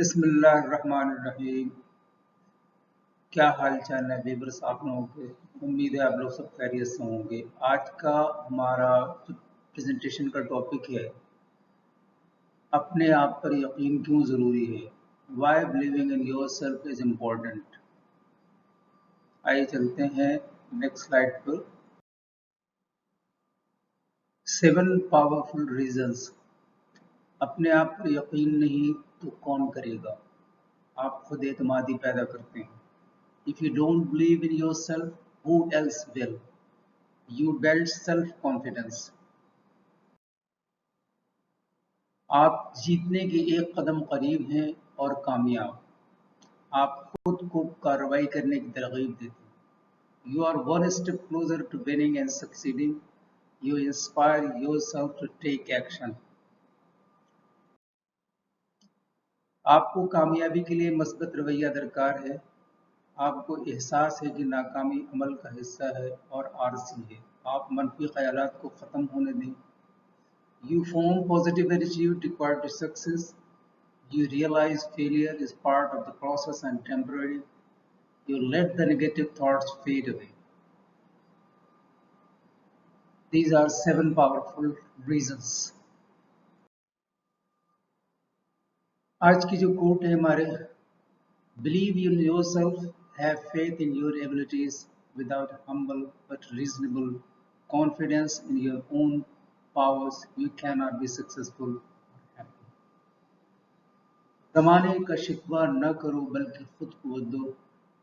बिस्मिल्लाहिर्रहमानिर्रहीम। क्या हाल चाल है व्यूअर्स आप लोगों के। उम्मीद है आप लोग सब खैरियत से होंगे। आज का हमारा प्रेजेंटेशन का टॉपिक है अपने आप पर यकीन क्यों ज़रूरी है। Why believing in yourself is important. आइए चलते हैं नेक्स्ट स्लाइड पर। 7 पावरफुल रीजंस। अपने आप पर यकीन नहीं तो कौन करेगा। आप खुद एतमादी पैदा करते हैं। If you don't believe in yourself, who else will? You build self-confidence. आप जीतने के एक कदम करीब हैं और कामयाब। आप खुद को कार्रवाई करने की तरगीब देते हैं। You are one step closer to winning and succeeding. You inspire yourself to take action. आपको कामयाबी के लिए मस्बत रवैया दरकार है। आपको एहसास है कि नाकामी अमल का हिस्सा है और आरज़ी है। आप मनफी ख्यालात को ख़त्म होने दें। You form positive attitude required to success. You realize failure is part of the process and temporary. You let the negative thoughts fade away. These are 7 powerful reasons. आज की जो कोट है हमारे, Believe in yourself, have faith in your abilities without humble but reasonable confidence in your own powers, you cannot be successful or happy. ज़माने का शिकवा न करो बल्कि खुद को दो,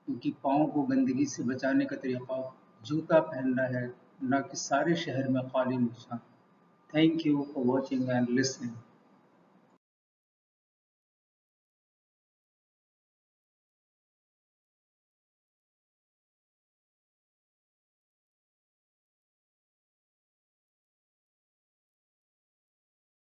क्योंकि पाँव को गंदगी से बचाने का तरीका जूता पहनना है, न कि सारे शहर में खाली निशान। Thank you for watching and listening.